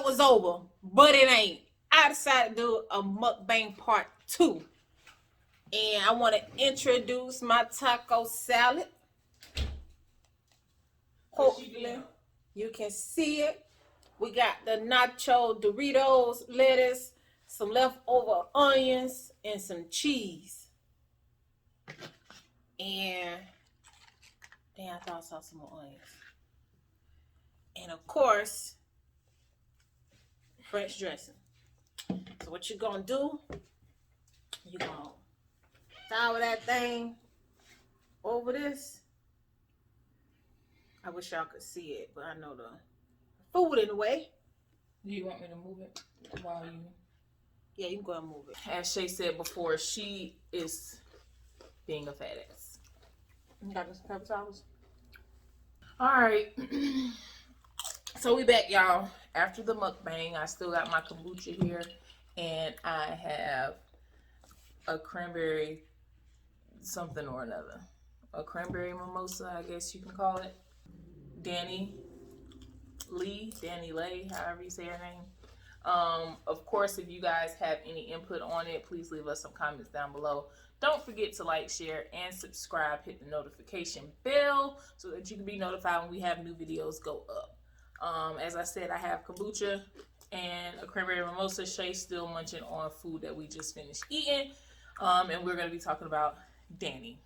was over, but it ain't. I decided to do a mukbang part 2. And I want to introduce my taco salad. Hopefully you can see it. We got the nacho Doritos, lettuce, some leftover onions, and some cheese. And damn, I thought I saw some more onions. And of course, French dressing. So what you're gonna do, you're gonna sour that thing over this. I wish y'all could see it, but I know the food in the way. Do you want me to move it while you? Yeah, you can go and move it. As Shay said before, she is being a fat ass. You got this pepper towels? All right. So we back, y'all. After the mukbang, I still got my kombucha here, and I have a cranberry something or another. A cranberry mimosa, I guess you can call it. Danny Lay, however you say her name. Of course, if you guys have any input on it, please leave us some comments down below. Don't forget to like, share, and subscribe. Hit the notification bell so that you can be notified when we have new videos go up. As I said, I have kombucha and a cranberry mimosa. Shay's still munching on food that we just finished eating. And we're going to be talking about Danny.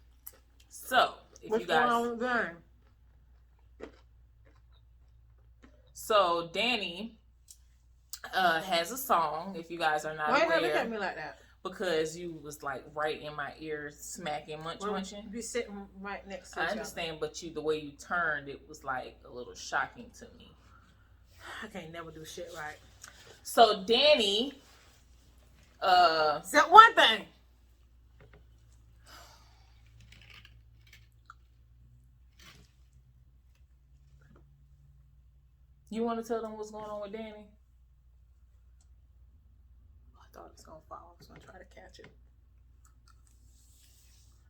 So, if you guys... What's going on with Danny? So, Danny has a song, if you guys are not aware. Why you look at me like that? Because you was like right in my ear smacking, munching. You be sitting right next to I understand, but the way you turned, it was like a little shocking to me. I can't never do shit right. So Danny, said one thing. You want to tell them what's going on with Danny? I thought it was gonna fall, so I try to catch it.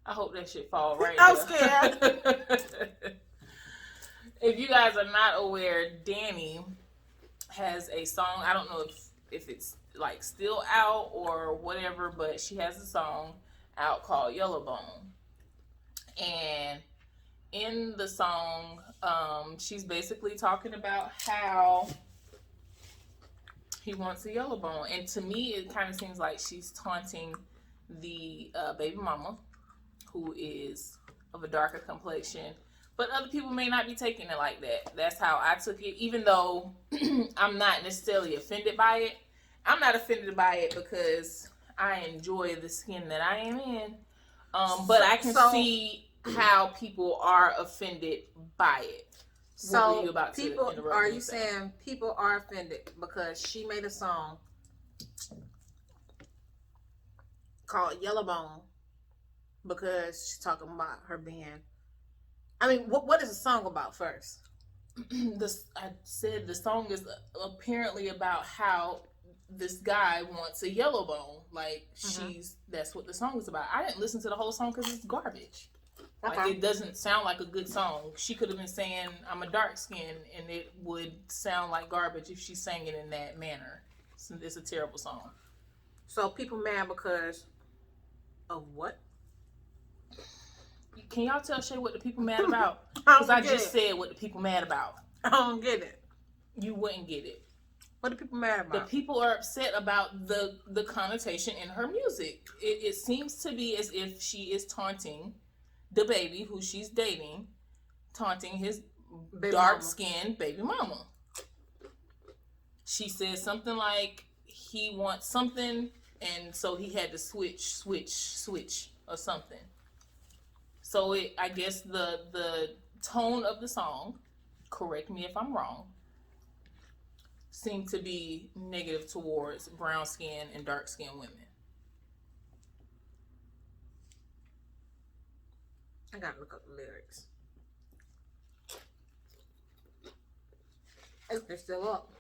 I hope that shit fall right I'm there. scared. If you guys are not aware, Danny has a song. I don't know if it's like still out or whatever, but she has a song out called Yellowbone. And in the song, she's basically talking about how he wants a yellow bone. And to me, it kind of seems like she's taunting the baby mama, who is of a darker complexion. But other people may not be taking it like that. That's how I took it, even though I'm not necessarily offended by it. I'm not offended by it because I enjoy the skin that I am in. But I can see how people are offended by it. So people, are you saying people are offended because she made a song called Yellowbone because she's talking about her being... I mean, what is the song about first? I said the song is apparently about how this guy wants a yellow bone. Like, that's what the song is about. I didn't listen to the whole song because it's garbage. Okay. Like, it doesn't sound like a good song. She could have been saying, I'm a dark skin, and it would sound like garbage if she sang it in that manner. It's a terrible song. So people mad because of what? Can y'all tell Shay what the people mad about? Because I just said what the people mad about. I don't get it. You wouldn't get it. What are people mad about? The people are upset about the connotation in her music. It seems to be as if she is taunting the baby who she's dating, taunting his dark-skinned baby mama. She says something like he wants something, and so he had to switch or something. So I guess the tone of the song, correct me if I'm wrong, seemed to be negative towards brown skin and dark skinned women. I gotta look up the lyrics. They're still up.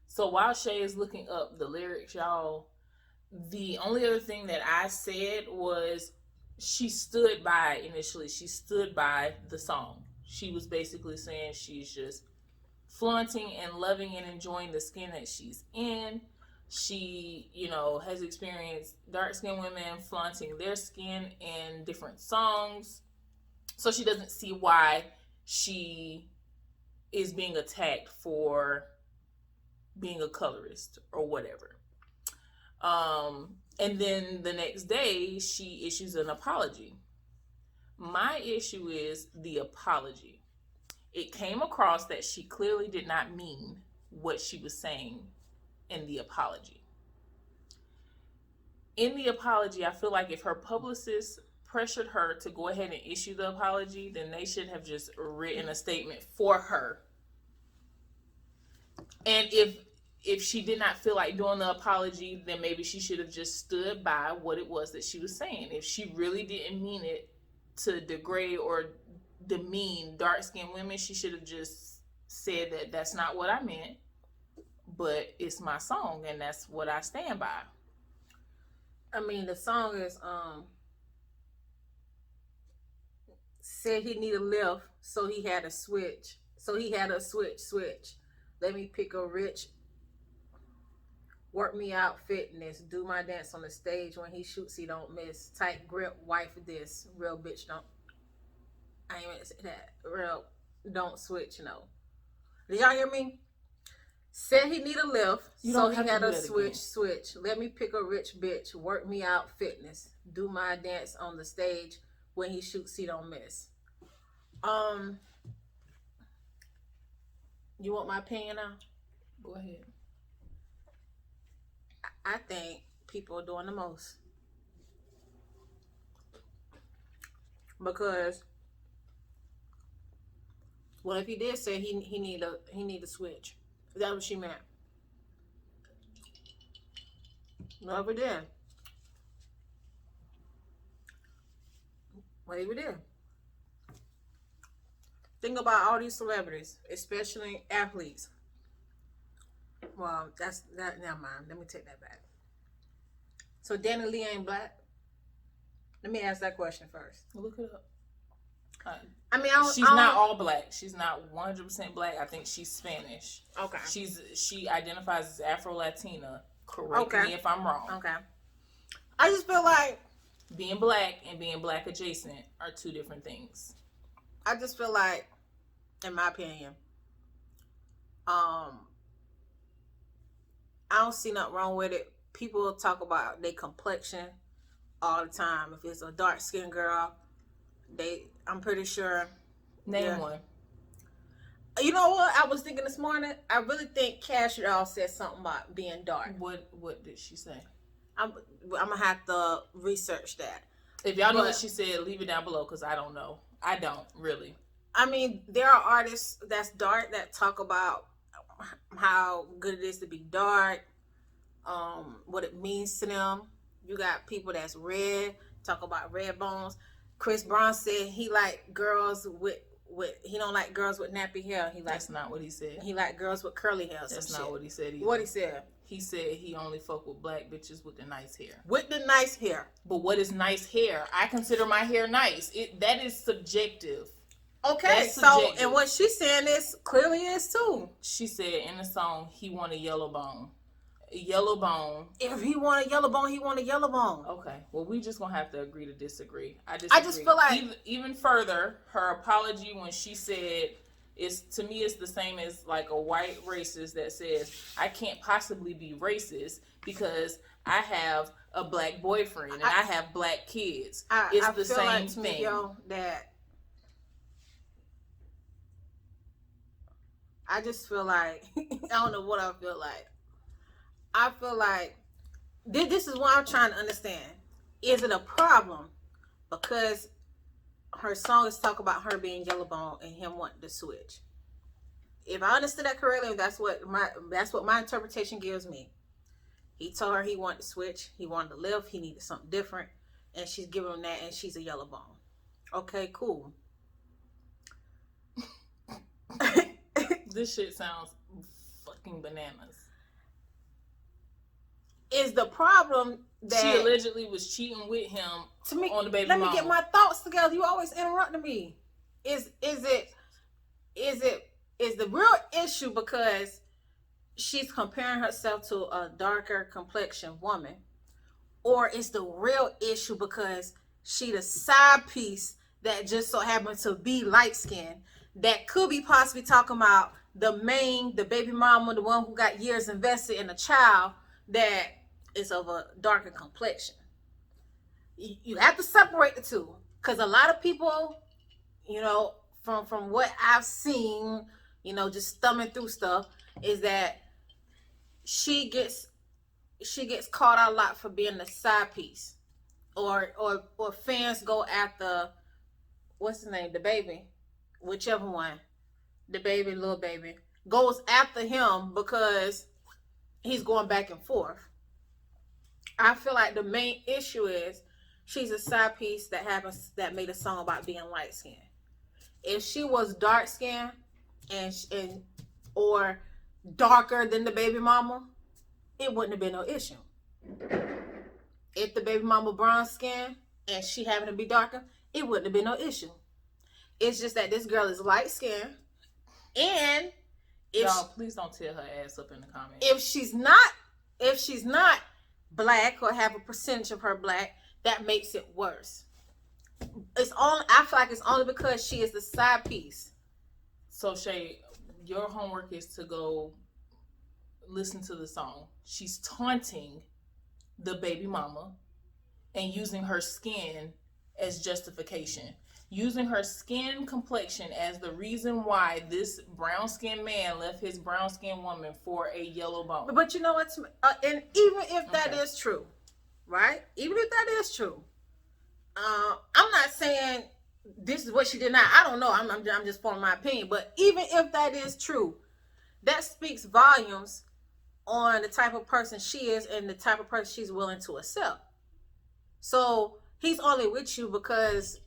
So while Shay is looking up the lyrics, y'all, the only other thing that I said was she stood by the song. She was basically saying she's just flaunting and loving and enjoying the skin that she's in. She, has experienced dark-skinned women flaunting their skin in different songs. So she doesn't see why she is being attacked for being a colorist or whatever. And then the next day, she issues an apology. My issue is the apology. It came across that she clearly did not mean what she was saying in the apology. In the apology, I feel like if her publicist pressured her to go ahead and issue the apology, then they should have just written a statement for her. And if she did not feel like doing the apology, then maybe she should have just stood by what it was that she was saying. If she really didn't mean it to degrade or demean dark-skinned women, she should have just said that that's not what I meant, but it's my song and that's what I stand by. I mean, the song is said he need a lift, so he had a switch. So he had a switch. Let me pick a rich, work me out fitness, do my dance on the stage. When he shoots, he don't miss. Tight grip, wife this. Real bitch don't. I ain't gonna say that. Real don't switch, no. Did y'all hear me? Said he need a lift, so he had a switch. Let me pick a rich bitch, work me out fitness, do my dance on the stage. When he shoots, he don't miss. You want my opinion now? Go ahead. I think people are doing the most. Because what if he did say he need a switch? Is that what she meant? No, if he did. What if he did? Think about all these celebrities, especially athletes. Well, never mind. Let me take that back. So Danny Lee ain't black? Let me ask that question first. Look it up. She's not all black. She's not 100% black. I think she's Spanish. Okay. She identifies as Afro-Latina. Correct me if I'm wrong. Okay. I just feel like being black and being black adjacent are two different things. I just feel like, in my opinion, I don't see nothing wrong with it. People talk about their complexion all the time. If it's a dark-skinned girl, I'm pretty sure. Name one. You know what? I was thinking this morning. I really think Cash Doll said something about being dark. What did she say? I'm gonna have to research that. If y'all know what she said, leave it down below because I don't know. I don't really. I mean, there are artists that's dark that talk about how good it is to be dark, what it means to them. You got people that's red, talk about red bones. Chris Brown said he like girls with he don't like girls with nappy hair. That's not what he said. He like girls with curly hair. That's not what he said either. What he said? He said he only fuck with black bitches with the nice hair. With the nice hair. But what is nice hair? I consider my hair nice. That is subjective. Okay, so and what she's saying is clearly is too. She said in the song he want a yellow bone. A yellow bone. If he want a yellow bone, he want a yellow bone. Okay. Well, we just gonna have to agree to disagree. I just feel like even further, her apology when she said to me it's the same as like a white racist that says I can't possibly be racist because I have a black boyfriend and I have black kids. It's the same thing. That I just feel like I don't know what I feel like. I feel like this is what I'm trying to understand. Is it a problem because her song is talk about her being yellow bone and him wanting to switch? If I understood that correctly, that's what my interpretation gives me. He told her he wanted to switch, he wanted to live, he needed something different, and she's giving him that, and she's a yellow bone. Okay, cool. This shit sounds fucking bananas. Is the problem that she allegedly was cheating with him on the baby mama? Let me get my thoughts together. You always interrupting me. Is it is the real issue because she's comparing herself to a darker complexion woman, or is the real issue because she the side piece that just so happens to be light skinned, that could be possibly talking about the baby mama, the one who got years invested in a child that is of a darker complexion. You have to separate the two, because a lot of people, you know, from what I've seen, you know, just thumbing through stuff, is that she gets called out a lot for being the side piece, or fans go after, what's his name, the baby, whichever one, the baby, little baby, goes after him because he's going back and forth. I feel like the main issue is she's a side piece that made a song about being light skinned. If she was dark skinned and or darker than the baby mama, it wouldn't have been no issue. If the baby mama brown skin and she happened to be darker, it wouldn't have been no issue. It's just that this girl is light skinned, and if y'all, please don't tear her ass up in the comments. If she's not black or have a percentage of her black, that makes it worse. I feel like it's only because she is the side piece. So Shay, your homework is to go listen to the song. She's taunting the baby mama and using her skin as justification, using her skin complexion as the reason why this brown skinned man left his brown skinned woman for a yellow bone. But you know what, and even if that is true, right, even if that is true, I'm not saying this is what she did. Not, I don't know, I'm just forming my opinion, but even if that is true, that speaks volumes on the type of person she is and the type of person she's willing to accept. So he's only with you because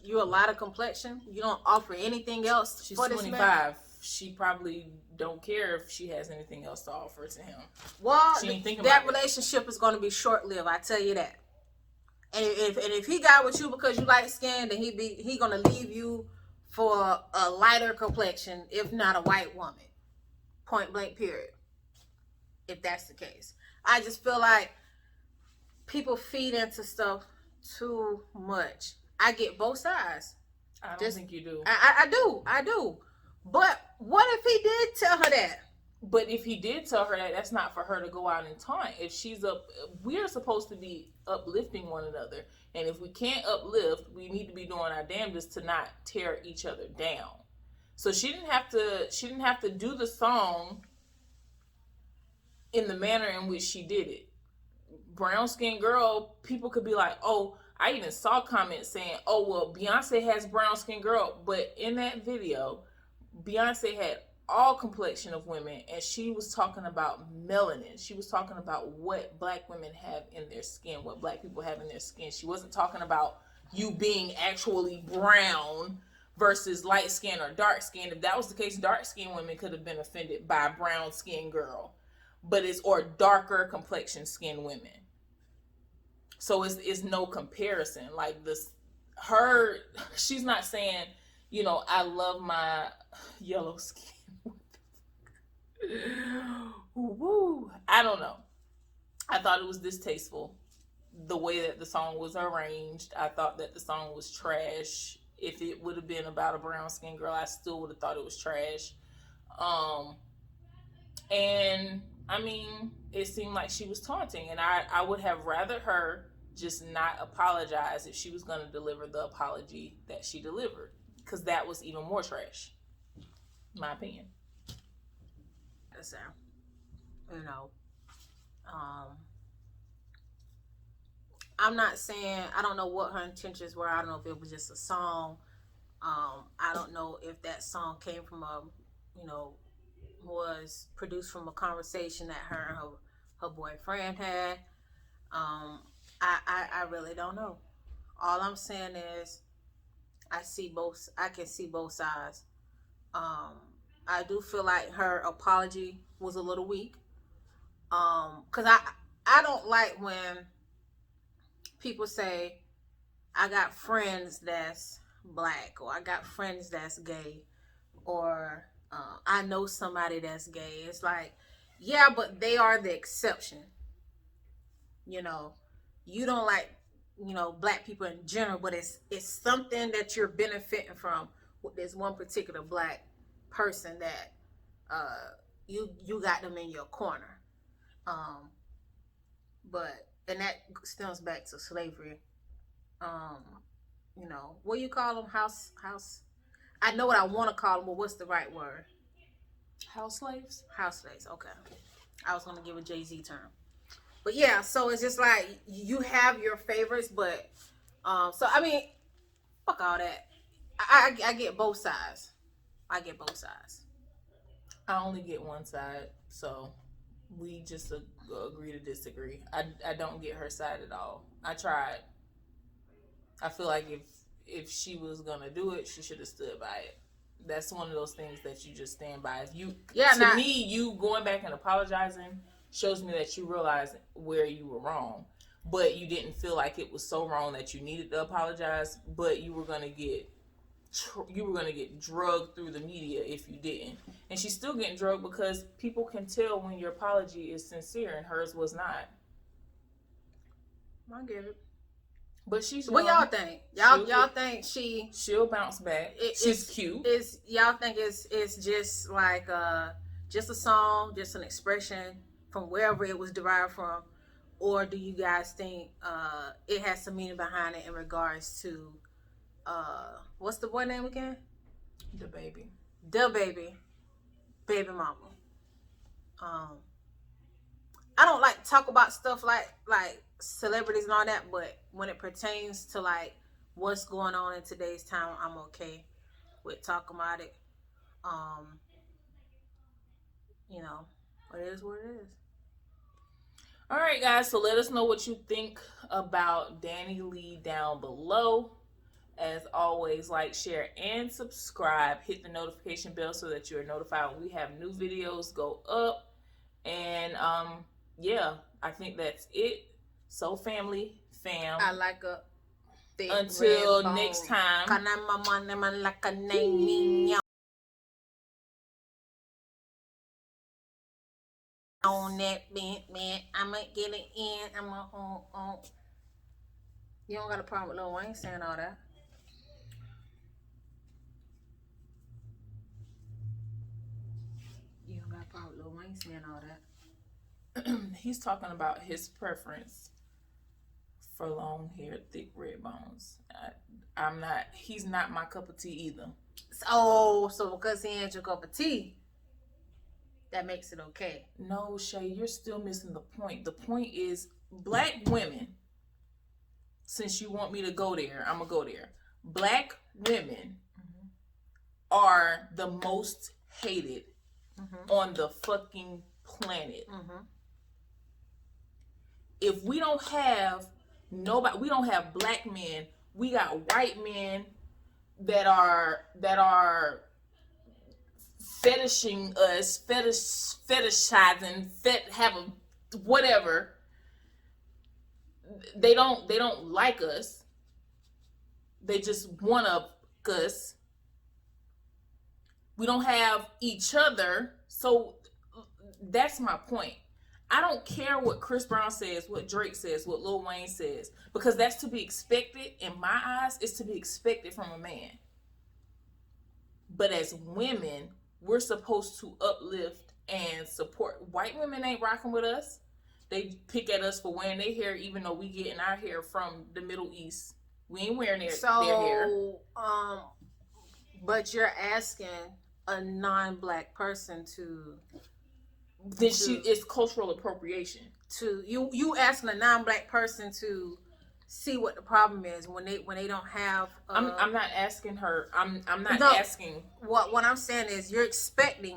you're a lot of complexion. You don't offer anything else. She's for 25. This man. She probably don't care if she has anything else to offer to him. Well, that relationship is going to be short lived. I tell you that. And if he got with you because you light skinned, then he gonna leave you for a lighter complexion, if not a white woman. Point blank. Period. If that's the case, I just feel like people feed into stuff too much. I get both sides. I don't think you do. I do. But what if he did tell her that? But if he did tell her that, that's not for her to go out and taunt. If she's we're supposed to be uplifting one another. And if we can't uplift, we need to be doing our damnedest to not tear each other down. So she didn't have to do the song in the manner in which she did it. Brown skinned girl, people could be like, oh, I even saw comments saying, oh, well, Beyonce has brown skinned girl. But in that video, Beyonce had all complexion of women, and she was talking about melanin. She was talking about what black women have in their skin, what black people have in their skin. She wasn't talking about you being actually brown versus light skin or dark skin. If that was the case, dark skinned women could have been offended by a brown skinned girl, but or darker complexion skin women. So it's no comparison. Like this, she's not saying, you know, I love my yellow skin. Woo. I don't know. I thought it was distasteful the way that the song was arranged. I thought that the song was trash. If it would have been about a brown skinned girl, I still would have thought it was trash. And I mean, it seemed like she was taunting, and I would have rather her just not apologize if she was going to deliver the apology that she delivered, because that was even more trash, in my opinion. So, you know, I'm not saying, I don't know what her intentions were. I don't know if it was just a song. I don't know if that song came from was produced from a conversation that her and her boyfriend had. I really don't know. All I'm saying is I can see both sides. I do feel like her apology was a little weak. Cause I don't like when people say, I got friends that's black, or I got friends that's gay, or I know somebody that's gay. It's like, yeah, but they are the exception. You know, you don't like, black people in general, but it's something that you're benefiting from with this one particular black person that you got them in your corner. Um, but and that stems back to slavery. Um, what do you call them? House. I know what I want to call them, but what's the right word? House slaves. House slaves. Okay, I was gonna give a Jay-Z term, but yeah. So it's just like you have your favorites, but so I mean, fuck all that. I get both sides. I get both sides. I only get one side, so we just agree to disagree. I don't get her side at all. I tried. I feel like if she was gonna do it, she should have stood by it. That's one of those things that you just stand by. If you, to me, you going back and apologizing shows me that you realize where you were wrong, but you didn't feel like it was so wrong that you needed to apologize. But you were gonna get drugged through the media if you didn't, and she's still getting drugged because people can tell when your apology is sincere, and hers was not. I get it. But she's young. What y'all think? Y'all think she'll bounce back? She's cute. Y'all think it's just like just a song, just an expression from wherever it was derived from, or do you guys think it has some meaning behind it in regards to what's the boy name again? The baby, baby mama. I don't like to talk about stuff like celebrities and all that, but when it pertains to like what's going on in today's time, I'm okay with talking about it. It is what it is. All right, guys, so let us know what you think about Danny Lee down below. As always, like, share, and subscribe. Hit the notification bell so that you're notified when we have new videos go up. And yeah, I think that's it. So family, fam. I like a thick until next time. On that man, I'ma get it in. I'ma on. You don't got a problem with Lil Wayne saying all that. You don't got a problem with Lil Wayne saying all that. He's talking about his preference for long hair, thick red bones. I'm not. He's not my cup of tea either. So because he ain't your cup of tea, that makes it okay. No, Shay, you're still missing the point. The point is black women. Since you want me to go there, I'm gonna go there. Black women are the most hated on the fucking planet. If we don't have nobody, we don't have black men. We got white men that are fetishing us, fetishizing, have a whatever. They don't like us. They just want us. We don't have each other. So that's my point. I don't care what Chris Brown says, what Drake says, what Lil Wayne says, because that's to be expected. In my eyes, it's to be expected from a man. But as women, we're supposed to uplift and support. White women ain't rocking with us. They pick at us for wearing their hair, even though we getting our hair from the Middle East. We ain't wearing their hair. But you're asking a non-black person to. Then it's cultural appropriation. You asking a non-black person to see what the problem is when they don't have. I'm not asking her. I'm not asking. What I'm saying is you're expecting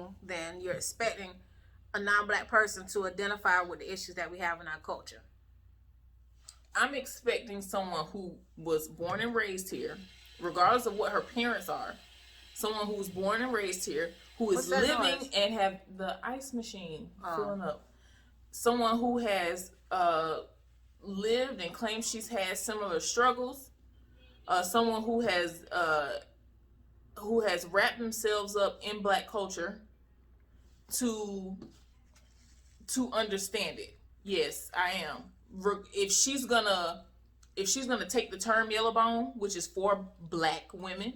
a non-black person to identify with the issues that we have in our culture. I'm expecting someone who was born and raised here, regardless of what her parents are. Someone who was born and raised here, who is living and have the ice machine filling up. Someone who has lived and claims she's had similar struggles. Someone who has who has wrapped themselves up in Black culture to understand it. Yes, I am. If she's gonna take the term yellow bone, which is for Black women,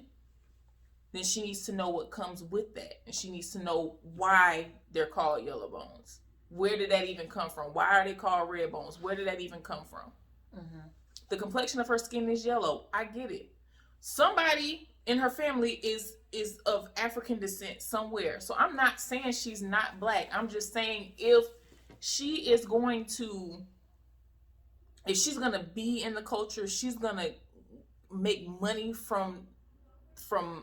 then she needs to know what comes with that, and she needs to know why they're called yellow bones. Where did that even come from? Why are they called red bones? Where did that even come from? Mm-hmm. The complexion of her skin is yellow. I get it. Somebody in her family is of African descent somewhere. So I'm not saying she's not Black. I'm just saying if she's going to be in the culture, she's gonna make money from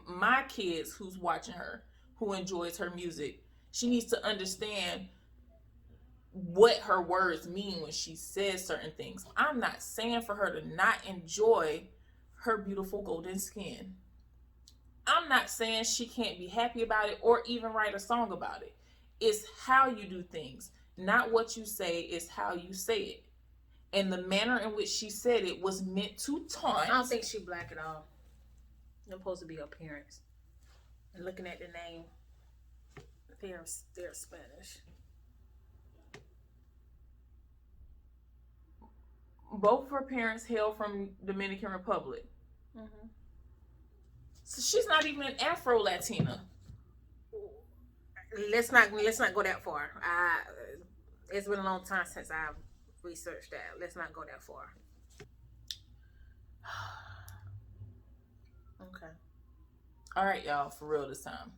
my kids who's watching her, who enjoys her music. She needs to understand what her words mean when she says certain things. I'm not saying for her to not enjoy her beautiful golden skin. I'm not saying she can't be happy about it or even write a song about it. It's how you do things, not what you say, it's how you say it. And the manner in which she said it was meant to taunt. I don't think she's Black at all. They're supposed to be her parents. And looking at the name, they're Spanish. Both of her parents hail from Dominican Republic. Mm-hmm. So she's not even an Afro-Latina. Let's not go that far. It's been a long time since I've researched that. Let's not go that far. Okay. All right, y'all, for real this time.